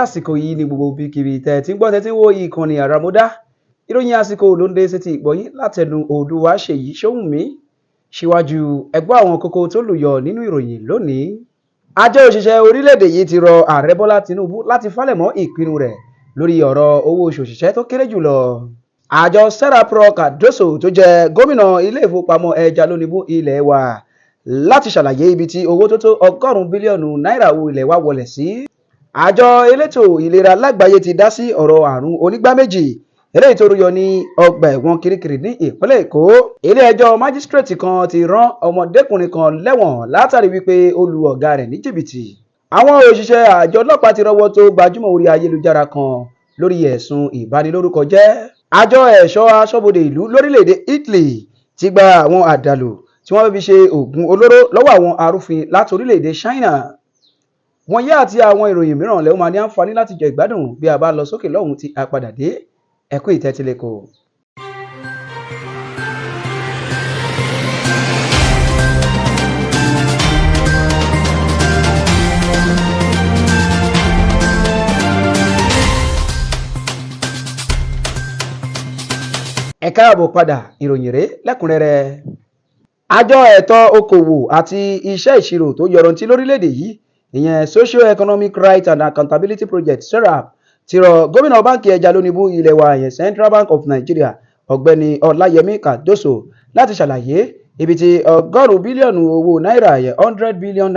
àsìkò yìí ni gbogbo bíkíbi tẹ́ ti ń gbọ́ tẹ́tí wo ìkànnì àràmọ́dá ìròyìn àsìkò ló ń dé sétí ìgbọ́yín látẹnu Olúwaṣèyí Ṣóhùnmí. Síwájú ẹgbọ́ àwọn kókó tó lùyọ nínú ìròyìn lónìí. Àjọ òṣìṣẹ́ orílẹ̀-èdè yìí ti rọ Ààrẹ Bọ́lá Tinubu láti falẹ̀mọ́ ìpinnu rẹ̀ lórí ọ̀rọ̀ owó oṣù òṣìṣẹ́ tó kéré jùlọ. Àjọ Serap rọ Cardoso tó jẹ́ gómìnà ilé ìfowópamọ́ ẹja lónìbó ilẹ̀ wa láti ṣàlàyé ibi tí owó tó tó $100 bílíọ̀nù owó ilẹ̀ wa wọlé sí. Àjọ elétò ìlera lágbàáyé ti dá sí ọ̀rọ̀ àrùn onígbá méjì eléyìí tó rúyọ ní ọgbà ẹ̀wọ̀n Kirikiri ní ìpínlẹ̀ Èkó. Ilé-ẹjọ́ májísírèètì kan ti rán ọmọdékùnrin kan lẹ́wọ̀n látàrí wípé ó lu ọ̀gá rẹ̀ ní jìbìtì. Àwọn òṣìṣẹ́ àjọ ọlọ́pàá ti rọ́wọ́ tó gbajúmọ̀ orí ayélujára kan lórí ẹ̀sùn ìbanilórúkọ jẹ́. Àjọ ẹ̀ṣọ́ aṣọ́bodè ìlú lórílẹ̀‐èdè Italy ti gba àwọn àdàlù tí wọ́n fẹ́ fi ṣe oògùn olóró lọ́wọ́ àwọn arúfin láti orílẹ̀‐èdè China. Wọ̀nyí àti àwọn ìròyìn mìíràn lẹ́wọ̀n máa ní àǹfààní láti jẹ ìgbádùn bí a bá lọ sókè lọ́hùn tí a padà dé. Ẹ kú ìtẹ́tílẹ́kọ̀. Ẹ káàbọ̀ padà, ìròyìn rèé lẹ́kùnrẹ́rẹ́. Àjọ ẹ̀tọ́ okòwò àti iṣẹ́ ìṣirò tó yọrantí lórílẹ̀‐èdè yìí ìyẹn Socio-Economic Rights and Accountability Project SERAP ti rọ gómìnà báńkì ẹja lónìbó ilẹ̀ wa ìyẹn Central Bank of Nigeria ọ̀gbẹ́ni Ọláyẹmí Cardoso láti ṣàlàyé ibi tí $100 bílíọ̀nù owó náírà ìyẹn $100 billion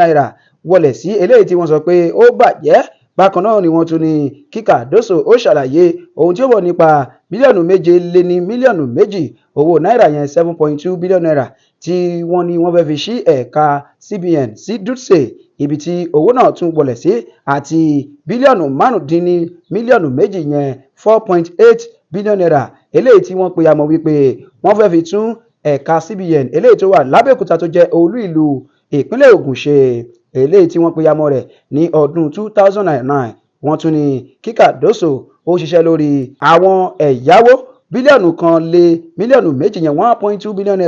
wọlé sí eléyìí tí wọ́n sọ pé ó bàjẹ́. Bákan náà ni wọ́n tún ní kí Cardoso ó ṣàlàyé ohun tí ó wọ̀ nípa bílíọ̀nù 7 mílíọ̀nù owó náírà yẹn $7.2 billion tí wọ́n ní wọ́n fẹ́ fi ṣí ẹ̀ka CBN sí Dutse ibi tí owó náà tún wọlé sí àti bílíọ̀nù 5 mílíọ̀nù yẹn $4.8 billion eléyìí tí wọ́n pe àmọ́ wípé wọ́n fẹ́ fi tún ẹ̀ka CBN eléyìí tó wà lábẹ́òkúta tó jẹ́ olú ìlú ìpínlẹ̀ Ògùn ṣe eléyìí tí wọ́n pe àmọ́ rẹ̀ ní ọdún 2009. Wọ́n tún ní kí Cardoso ó ṣiṣẹ́ lórí àwọn ẹ̀yáwó bílíọ̀nù 1 mílíọ̀nù yẹn $1.2 billion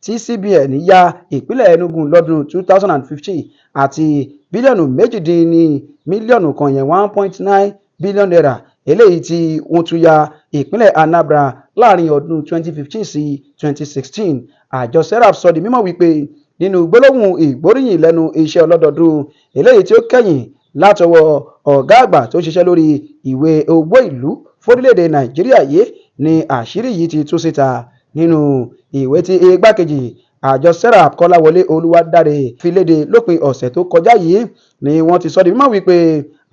tí CBN yá ìpínlẹ̀ Enugu lọ́dún 2015 àti bílíọ̀nù 2 mílíọ̀nù yẹn $1.9 billion eléyìí tí wọ́n tún yá ìpínlẹ̀ Anambra láàrin ọdún 2015 sí 2016. Àjọ Serap sọ di mímọ̀ wípé nínú gbólóhùn ìgbóríyìn lẹ́nu iṣẹ́ ọlọ́dọọdún eléyìí tí ó kẹ́yìn látọwọ́ ọ̀gá àgbà tó ṣiṣẹ́ lórí ìwé owó ìlú fórílẹ̀-èdè Nàìjíríà yìí ni àṣírí yìí ti tú síta nínú ìwé tí igbákejì àjọ Serap Kọ́láwọlé Olúwadáre fi léde lópin ọ̀sẹ̀ tó kọjá yìí ni wọ́n ti sọ di mímọ̀ wípé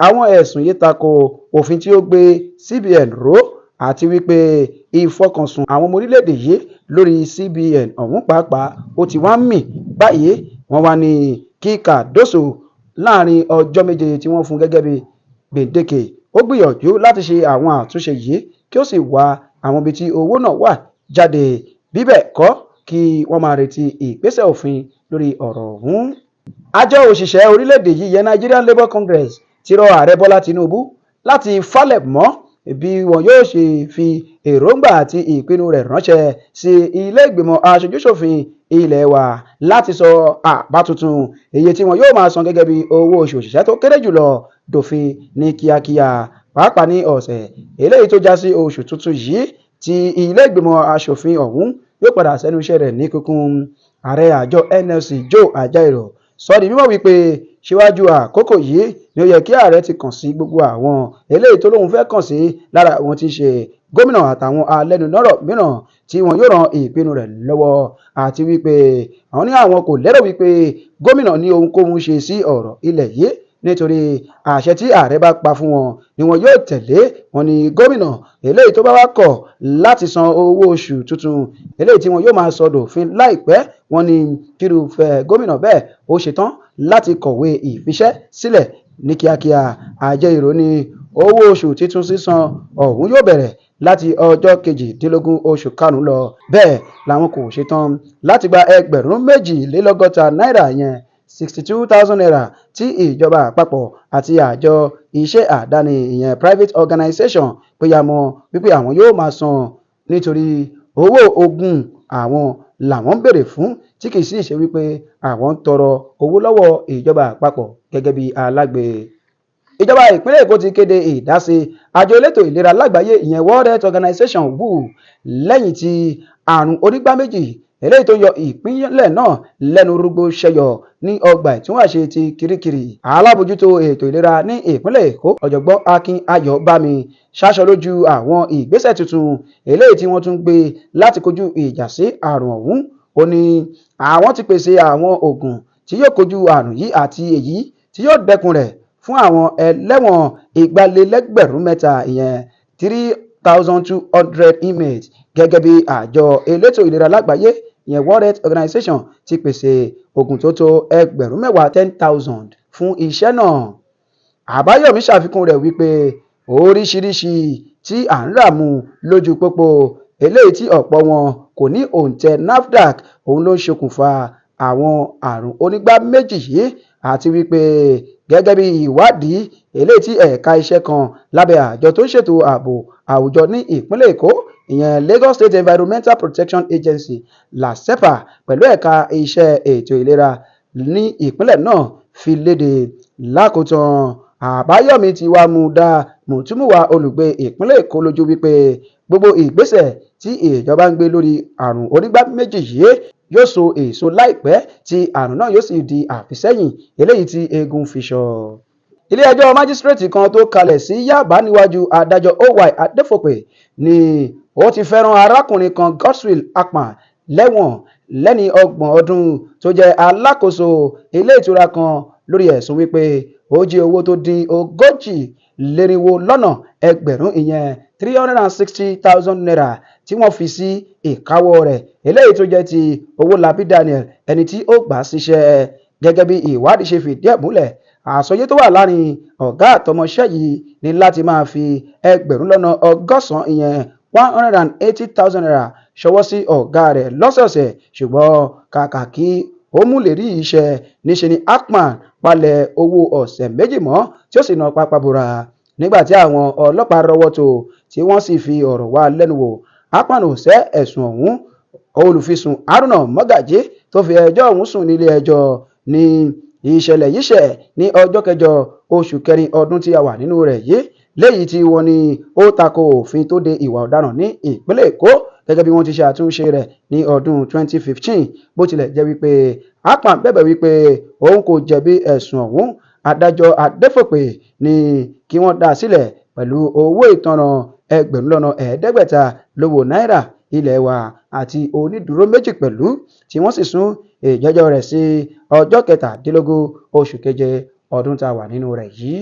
àwọn ẹ̀sùn yìí tako òfin tí ó gbé CBN ró àti wípé ìfọkànsùn àwọn ọmọ orílẹ̀-èdè yìí lórí CBN ọ̀hún pàápàá ó ti wá ń mì báyìí. Wọ́n wá ní kí Cardoso láàrin ọjọ́ 7 tí wọ́n fún gẹ́gẹ́ bí gbèǹdéke ó gbìyànjú láti ṣe àwọn àtúnṣe yìí kí ó sì wá àwọn ibi tí owó náà wà jáde bí bẹ́ẹ̀ kọ́ kí wọ́n máa retí ìgbésẹ̀ òfin lórí ọ̀rọ̀ ọ̀hún. Àjọ òṣìṣẹ́ orílẹ̀-èdè yìí yẹn Nigerian Labour Congress ti rọ Ààrẹ Bọ́lá Tinubu láti falẹ̀ mọ́ bí wọn yóò ṣe fi èròǹgbà àti ìpinnu rẹ̀ ránṣẹ́ sí ilé ìgbìmọ̀ aṣojúṣòfin ilẹ̀ wa láti sọ àbá tuntun èyí tí wọn yóò máa san gẹ́gẹ́ bí owó oṣù òṣìṣẹ́ tó kéré jùlọ dòfin ní kíákíá pàápàá ní ọ̀sẹ̀ eléyìí tó já sí oṣù tuntun yìí tí ilé ìgbìmọ̀ aṣòfin ọ̀hún yóò padà sẹ́nu iṣẹ́ rẹ̀ ní kíkún. Ààrẹ àjọ NLC Joe Ajaero sọ di mímọ̀ wípé síwájú àkókò yìí ni ó yẹ kí ààrẹ ti kàn sí gbogbo àwọn eléyìí tó lóun fẹ́ kàn sí lára àwọn tí ń ṣe gómìnà àtàwọn alẹ́nulọ́rọ̀ mìíràn tí wọn yóò ran ìpinnu rẹ̀ lọ́wọ́ àti wípé àwọn ní àwọn kò lérò wípé gómìnà ní ohunkóhun ṣe sí ọ̀rọ̀ ilẹ̀ yìí nítorí àṣẹ tí ààrẹ bá pa fún wọn ni wọn yóò tẹ̀lé. Wọn ní gómìnà eléyìí tó bá wá kọ̀ láti san owó oṣù tuntun eléyìí tí wọn yóò máa sọ dòfin láìpẹ́. Wọn ní kírúfẹ́ gómìnà bẹ́ẹ̀ ó ṣetán láti kọ̀wé ìfiṣẹ́ sílẹ̀ ní kíákíá. Ajaero ní owó oṣù títún sísan ọ̀hún yóò bẹ̀rẹ̀ láti ọjọ́ 18 oṣù karùn-ún lọ. Bẹ́ẹ̀ làwọn kò ṣetán láti gba $62,000 yẹn $62,000 tí ìjọba àpapọ̀ àti àjọ iṣẹ́ àdáni ìyẹn private organization péyà mọ́ wípé àwọn yóò máa san nítorí owó ogún àwọn làwọn ń béèrè fún tí kì í sì ṣe wípé àwọn ń tọrọ owó lọ́wọ́ ìjọba àpapọ̀ gẹ́gẹ́ bí alágbe. ìjọba ìpínlẹ̀ Èkó ti kéde ìdásí àjọ elétò ìlera lágbàáyé ìyẹn World Health Organization WHO lẹ́yìn tí àrùn onígbá méjì eléyìí tó yọ ìpínlẹ̀ náà lẹ́nu rúgbó ṣẹyọ ní ọgbà ìtúnwàṣe ti Kirikiri. Alábòjútó ètò ìlera ní ìpínlẹ̀ Èkó ọ̀jọ̀gbọ́n Akin Ayọ̀bámi ṣaṣọ lójú àwọn ìgbésẹ̀ tuntun eléyìí tí wọ́n tún gbé láti kojú ìjà sí àrùn ọ̀hún. Ó ní àwọn ti pèsè àwọn oògùn tí yóò kojú àrùn yìí àti èyí tí yóò dẹ́kun rẹ̀ fún àwọn ẹlẹ́wọ̀n igbalélẹ́gbẹ̀rún mẹ́ta ìyẹn 3,200 inmates gẹ́gẹ́ bí àjọ elétò ìlera lágbàáyé ìyẹn World Health Organization ti pèsè oògùn tó tó ẹgbẹ̀rún mẹ́wàá 10,000 fún iṣẹ́ náà. Àbáyọ̀mí ṣàfikún rẹ̀ wípé oríṣiríṣi tí à ń rà mú lójú pópó eléyìí tí ọ̀pọ̀ wọn kò ní òǹtẹ̀ NAFDAC òun ló ń ṣokùnfà àwọn àrùn onígbá méjì yìí àti wípé gẹ́gẹ́ bí ìwádìí eléyìí tí ẹ̀ka iṣẹ́ kan lábẹ́ àjọ tó ń ṣètò ààbò àwùjọ ní ìpínlẹ̀ Èkó ìyẹn Lagos State Environmental Protection Agency LASEPA pẹ̀lú ẹ̀ka iṣẹ́ ètò ìlera ní ìpínlẹ̀ náà fi léde. Lákòótán Àbáyọ̀mí ti wá mú dá mùtúmùwà olùgbé ìpínlẹ̀ Èkó lójú wípé gbogbo ìgbésẹ̀ tí ìjọba ń gbé lórí àrùn onígbá méjì yìí yóò so èso láìpẹ́ tí àrùn náà yóò sì di àfisẹ́yìn eléyìí tí eégún fi sọ. Ilé-ẹjọ́ májísírèètì kan tó kalẹ̀ sí Yaba níwájú adájọ́ OY Adéfòpè ni ó ti fẹ́ràn arákùnrin kan Godswill Akpan lẹ́wọ̀n lẹ́ni 30 ọdún tó jẹ́ alákòóso ilé ìtura kan lórí ẹ̀sùn wípé ó jí owó tó dín 140 lọ́nà ẹgbẹ̀rún ìyẹn 360,000 naira tí wọ́n fi sí ìkáwọ́ rẹ̀ eléyìí tó jẹ́ ti Owólabí Daniel ẹni tí ó gbà síṣẹ́. Gẹ́gẹ́ bí ìwádìí ṣe fìdí ẹ̀ múlẹ̀ àsọyé tó wà láàrin ọ̀gá àtọmọṣẹ́ yìí ní láti máa fi ẹgbẹ̀rún lọ́nà 190 ìyẹn 180,000 naira ṣọwọ́ sí ọ̀gá rẹ̀ lọ́sọ̀ọ̀sẹ̀ ṣùgbọ́n kàkà kí ó mú lè rí iṣẹ́ níṣe ni Akpan palẹ̀ owó ọ̀sẹ̀ méjì mọ́ tí ó sì ná pápá bora. Nígbà tí àwọn ọlọ́pàá rọ́wọ́ tó tí wọ́n sì fi ọ̀rọ̀ wá lẹ́nu wò Akpan ò sẹ́ ẹ̀sùn ọ̀hún. Olùfisùn Haruna Mọ́gàjí tó fi ẹjọ́ ọ̀hún sùn nílé ẹjọ́ ní ìṣẹ̀lẹ̀ yìí ṣẹ̀ ní ọjọ́ 8 oṣù kẹrin ọdún tí a wà nínú rẹ̀ yìí léyìí tí wọ́n ní ó tako òfin tó de ìwà ọ̀daràn ní ìpínlẹ̀ Èkó gẹ́gẹ́ bí wọ́n ti ṣe àtúnṣe rẹ̀ ní ọdún 2015 bó tilẹ̀ jẹ́ wípé Akpan bẹ̀bẹ̀ wípé òun kò jẹ̀bi ẹ̀sùn ọ̀hún. Adájọ́ Adéfòpè ní kí wọ́n dá sílẹ̀ pẹ̀lú owó ìtanràn ẹgbẹ̀rún lọ́nà 500 lówó náírà ilẹ̀ wa àti onídùúró méjì pẹ̀lú tí wọ́n sì sún ìjẹ́jọ́ rẹ̀ sí ọjọ́ 17 oṣù keje ọdún tá a wà nínú rẹ̀ yìí.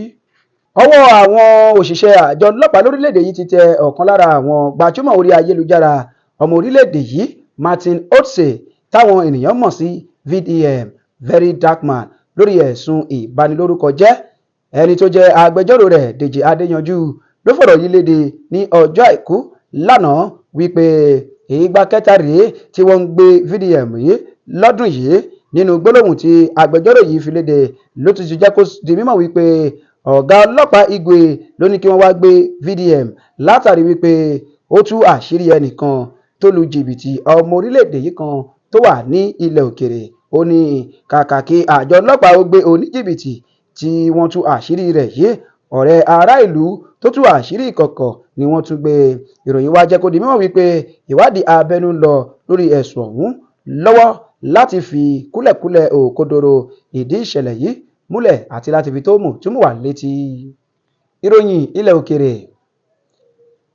Ọwọ́ àwọn òṣìṣẹ́ àjọ ọlọ́pàá lórílẹ̀‐èdè yìí ti tẹ ọ̀kan lára àwọn gbajúmọ̀ orí ayélujára ọmọ orílẹ̀‐èdè yìí Martin Otse táwọn ènìyàn mọ̀ sí VDM Very Dark Man lórí ẹ̀sùn ìbanilórúkọ jẹ́. Ẹni tó jẹ́ agbẹjọ́rò rẹ̀ Dèjì Adéyanjú ló fọ̀rọ̀ yìí léde ní ọjọ́ àìkú lánàá wípé ìgbà kẹta rèé tí wọ́n ń gbé VDM yìí lọ́dún yìí. Nínú gbólóhùn tí agbẹjọ́rò yìí fi léde ló ti jẹ́ kó di mímọ̀ wípé ọ̀gá ọlọ́pàá Igwe ló ní kí wọ́n wá gbé VDM látàrí wípé ó tú àṣírí ẹnìkan tó lu jìbìtì ọmọ orílẹ̀-èdè yìí kan tó wà ní ilẹ̀ òkèrè. Ó ní kàkà kí àjọ ọlọ́pàá ó gbé oníjìbìtì tí wọ́n tú àṣírí rẹ̀ yìí ọ̀rẹ́ ará ìlú tó tú àṣírí ìkọ̀kọ̀ ni wọ́n tún gbé. Ìròyìn wá jẹ́ kó di mímọ̀ wípé ìwádìí abẹ́nú ń lọ lórí ẹ̀sùn ọ̀hún lọ́wọ́ láti fi kúlẹ̀kúlẹ̀ òkodoro ìdí ìṣẹ̀lẹ̀ yìí múlẹ̀ àti láti fi tó mú wà létí. Ìròyìn ilẹ̀ òkèrè.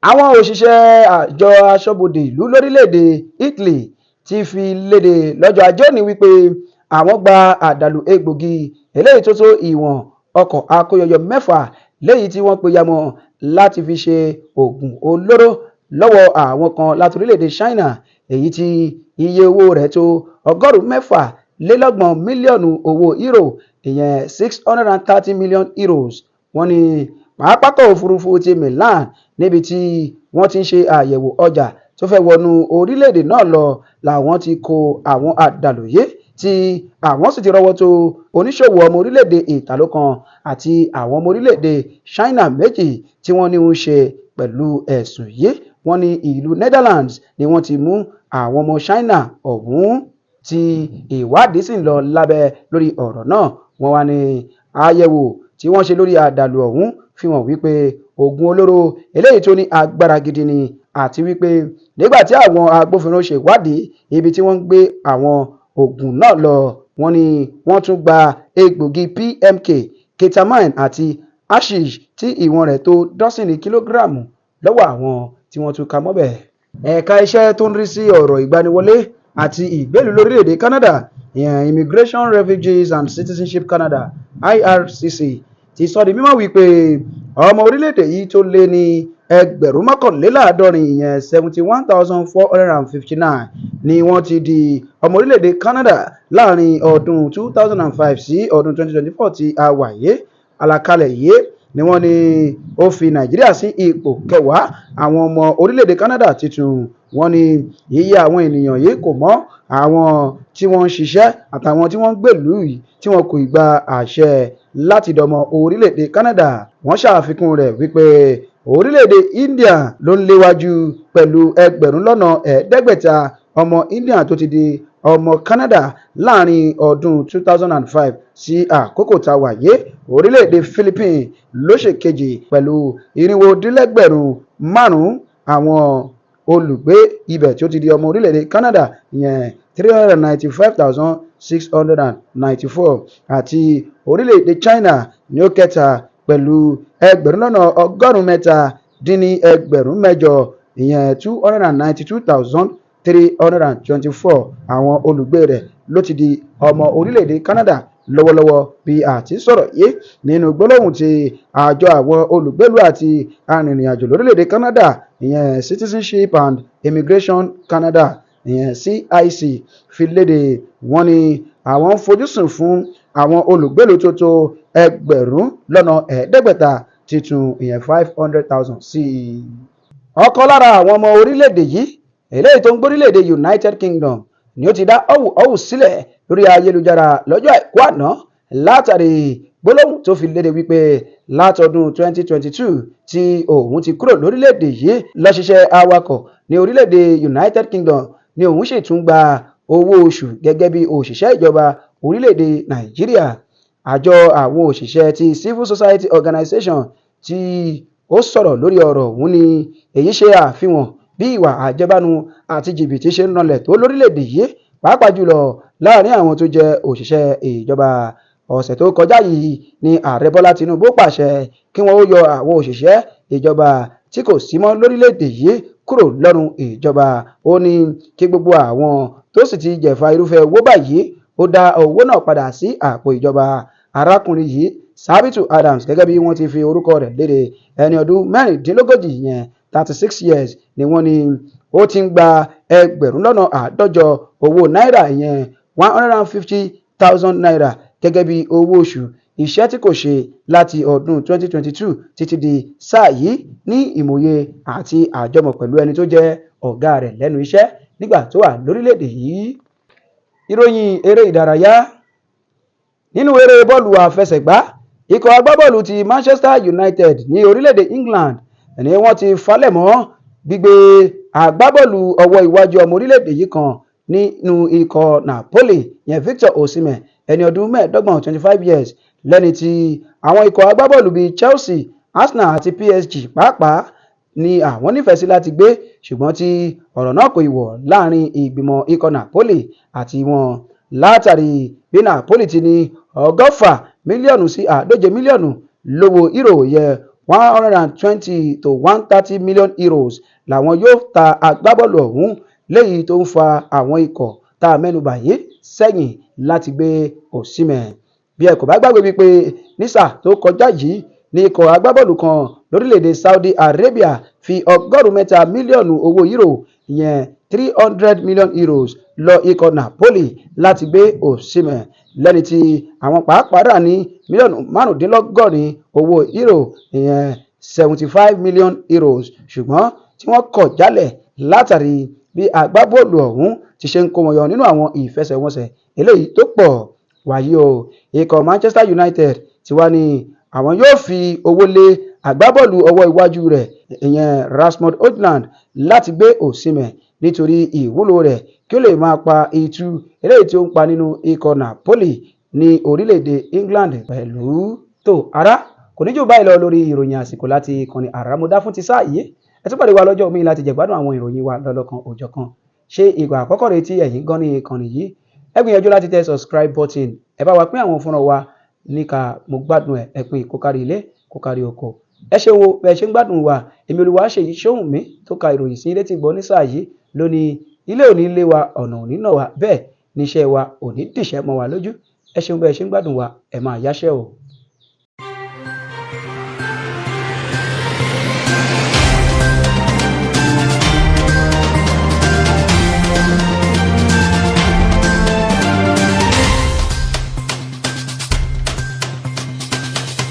Àwọn òṣìṣẹ́ àjọ aṣọ́bodè ìlú lórílẹ̀‐èdè Italy ti fi léde lọ́jọ́ Ajé ní wípé àwọn gba àdàlù egbògi eléyìí tó tó ìwọ̀n ọkọ̀ akóyọyọ 6 léyìí tí wọ́n peyamọ́ láti fi ṣe oògùn olóró lọ́wọ́ àwọn kan láti orílẹ̀‐èdè China èyí tí iye owó rẹ̀ tó 626 mílíọ̀nù owó euro ìyẹn 630 million euros. Wọ́n ní pápákọ̀ òfurufú ti Milan níbi tí wọ́n ti ń ṣe àyẹ̀wò ọjà tó fẹ́ wọnú orílẹ̀-èdè náà lọ làwọn ti kó àwọn àdàlù yìí tí àwọn sì ti rọ́wọ́ tó oníṣòwò ọmọ orílẹ̀-èdè Ìtàló kan àti àwọn ọmọ orílẹ̀-èdè China méjì tí wọ́n ní ń ṣe pẹ̀lú ẹ̀sùn yìí. Wọ́n ní ìlú Netherlands ni wọ́n ti mú àwọn ọmọ China ọ̀hún tí ìwádìí sì ń lọ lábẹ́ lórí ọ̀rọ̀ náà. Wọ́n wá ní àyẹ̀wò tí wọ́n ṣe lórí àdàlù ọ̀hún fi hàn wípé oògùn olóró eléyìí tó ní agbára gidi ni, àti wípé nígbà tí àwọn agbófinró ṣe ìwádìí ibi tí wọ́n ń gbé àwọn oògùn náà lọ, wọ́n ní wọ́n tún gba egbògi PMK, ketamine àti hashish tí ìwọ̀n rẹ̀ tó dọ́sìnì kìlógíráàmù lọ́wọ́ àwọn tí wọ́n tún ka mọ́bẹ̀. Ẹ̀ka iṣẹ́ tó ń rí sí ọ̀rọ̀ ìgbaniwọlé àti ìgbélùú lórílẹ̀‐èdè Canada, Immigration, Refugees and Citizenship Canada IRCC ti sọ di mímọ̀ wípé ọmọ orílẹ̀‐èdè yìí tó lé ní 71,459 71,459 ni wọ́n ti di ọmọ orílẹ̀‐èdè Canada láàrin ọdún 2005 sí ọdún 2024 tí a wà yìí. Àlàkalẹ̀ yìí ni wọ́n ní ó fi Nàìjíríà sí ipò kẹwàá àwọn ọmọ orílẹ̀‐èdè Canada tuntun. Wọ́n ní iye àwọn ènìyàn yìí kò mọ́ àwọn tí wọ́n ń ṣiṣẹ́ àtàwọn tí wọ́n ń gbèlú yìí tí wọn kò gba àṣẹ láti dọmọ orílẹ̀‐èdè Canada. Wọ́n ṣàfikún rẹ̀ wípé orílẹ̀‐èdè India ló ń léwájú pẹ̀lú 500,000 ọmọ India tó ti di ọmọ Canada láàrin ọdún 2005 sí àkókò tá a wà yìí. Orílẹ̀‐èdè Philippines ló ṣe kejì pẹ̀lú 405 àwọn olùgbé ibẹ̀ tí ó ti di ọmọ orílẹ̀‐èdè Canada, ìyẹn 395,694, àti orílẹ̀‐èdè China ní ó kẹta pẹ̀lú 3,308,800, ìyẹn 292,324 àwọn olùgbé rẹ̀ ló ti di ọmọ orílẹ̀‐èdè Canada lọ́wọ́lọ́wọ́ bí a ti sọ̀rọ̀ yìí. Nínú gbólóhùn tí àjọ àwọn olùgbèlú àti arìnrìn-àjò lórílẹ̀‐èdè Canada, ìyẹn Citizenship and Immigration Canada, ìyẹn CIC fi léde, wọ́n ní àwọn ń fojúsùn fún àwọn olùgbèlú tó tó 500,000 tuntun, ìyẹn 500,000 sí i. Ọ̀kan lára àwọn ọmọ orílẹ̀‐èdè yìí eléyìí tó ń gbórílẹ̀‐èdè United Kingdom ni ó ti dá ọ̀wù sílẹ̀ lórí ayélujára lọ́jọ́ Àìkú àná látàrí gbólóhùn tó fi léde wípé látọdún 2022 tí òun ti kúrò lórílẹ̀‐èdè yìí lọ ṣiṣẹ́ awakọ̀ ní orílẹ̀‐èdè United Kingdom ni òun sì tún gba owó oṣù gẹ́gẹ́ bí òṣìṣẹ́ ìjọba orílẹ̀‐èdè Nàìjíríà. Àjọ àwọn òṣìṣẹ́ ti Civil Society Organization tí ó sọ̀rọ̀ lórí ọ̀rọ̀ ọ̀hún ni èyí ṣe àfihàn bí ìwà àjẹbánu àti jìbìtì ṣe ń ranlẹ̀ tó lórílẹ̀‐èdè yìí, pàápàá jùlọ láàrin àwọn tó jẹ́ òṣìṣẹ́ ìjọba. Ọ̀sẹ̀ tó kọjá yìí ni Ààrẹ Bọ́lá Tinubu pàṣẹ kí wọ́n ó yọ àwọn òṣìṣẹ́ ìjọba tí kò sí mọ́ lórílẹ̀‐èdè yìí kúrò lọ́rùn ìjọba. Ó ní kí gbogbo àwọn tó sì ti jẹ̀fà irúfẹ́ owó báyìí ó dá owó náà padà sí àpò ìjọba. Arákùnrin yìí, Sabitu Adams gẹ́gẹ́ bí wọ́n ti fi orúkọ rẹ̀ léde, ẹni ọdún 36 yẹn 36 years ni wọ́n ní ó ti ń gba 150 owó náírà, ìyẹn 150,000 naira gẹ́gẹ́ bí owó oṣù iṣẹ́ tí kò ṣe láti ọdún 2022 títí di sáà yìí, ní ìmòye àti àjọmọ̀ pẹ̀lú ẹni tó jẹ́ ọ̀gá rẹ̀ lẹ́nu iṣẹ́ nígbà tó wà lórílẹ̀‐èdè yìí. Ìròyìn eré ìdárayá. Nínú eré bọ́ọ̀lù àfẹsẹ̀gbá, ikọ̀ agbábọ́ọ̀lù ti Manchester United ní orílẹ̀‐èdè England ni wọ́n ti falẹ̀ mọ́ gbígbé agbábọ́ọ̀lù ọwọ́ iwájú ọmọ orílẹ̀‐èdè yìí kan nínú ikọ̀ Napoli, yẹn Victor Osimhen, ẹni ọdún 25 years, lẹ́ni tí àwọn ikọ̀ agbábọ́ọ̀lù bíi Chelsea, Arsenal àti PSG pàápàá ni àwọn nífẹ̀ẹ́ sí láti gbé, ṣùgbọ́n tí ọ̀rọ̀ náà kò wọ̀ láàrin ìgbìmọ̀ ikọ̀ Napoli àti wọn látàrí bí Napoli ti ní 100 mílíọ̀nù sí 140 mílíọ̀nù lówó euro, yẹ 120 to 130 million euros làwọn yóò ta agbábọ́ọ̀lù ọ̀hún, léyìí tó ń fa àwọn ikọ̀ tá a mẹ́nubà yìí sẹ́yìn láti gbé Osimhen. Bí ẹ kò bá gbàgbé wípé ní sáà tó kọjá yìí ní ikọ̀ agbábọ́ọ̀lù kan lórílẹ̀‐èdè Saudi Arabia fi 103 mílíọ̀nù owó euro, ìyẹn 300 million euros lọ ikọ̀ Napoli láti gbé Osimhen, lẹ́ni tí àwọn pàápàá rà ní mílíọ̀nù 85 owó euro, ìyẹn 75 million euros, ṣùgbọ́n tí wọ́n kọ̀ jálẹ̀ látàrí bí agbábọ́ọ̀lù ọ̀hún ti ṣe ń kó wọn yọ nínú àwọn ìfẹsẹ̀wọnsẹ̀ eléyìí tó pọ̀. Wàyí o, ikọ̀ Manchester United ti wá ní àwọn yóò fi owó lé agbábọ́ọ̀lù ọwọ́ iwájú rẹ̀, ìyẹn Rasmus Hojlund, láti gbé Osimhen nítorí ìwúlò rẹ̀ kí ó lè máa pa ìtú eléyìí tí ó ń pa nínú ikọ̀ Napoli ní orílẹ̀-èdè England pẹ̀lú. tó ará kò ní jù báyìí lọ lórí ìròyìn àsìkò láti ìkànnì àràmọ̀dá fún ti sáà yìí. Ẹ tún pàdé wa lọ́jọ́ míì láti jẹ̀gbádùn àwọn ìròyìn wa lọ́lọ́kan òjọ̀kan. Ṣé ìgbà àkọ́kọ́ rèé tí ẹ̀yin gan ní ìkànnì yìí? Ẹ gbìyànjú láti tẹ subscribe button. Ẹ bá wa pín àwọn fọ́nrán wa níka mo gbádùn ẹ̀ ẹ pín kó kárí ilé kó kárí oko. Ẹ ṣeun o bẹ́ẹ̀ ṣe ń gbádùn wa. Èmi Olúwaṣèyí Ṣóhùnmí tó ka ìròyìn sí létí gbọ́ ní sáà yìí lónìí ilé ò ní lé wa ọ̀nà ò ní nà wa bẹ́ẹ̀ níṣẹ́ wa ò ní dìṣẹ́ mọ́ wa lójú. Ẹ ṣeun bẹ́ẹ̀ ṣe ń gbádùn wa ẹ máa yáṣẹ́ o.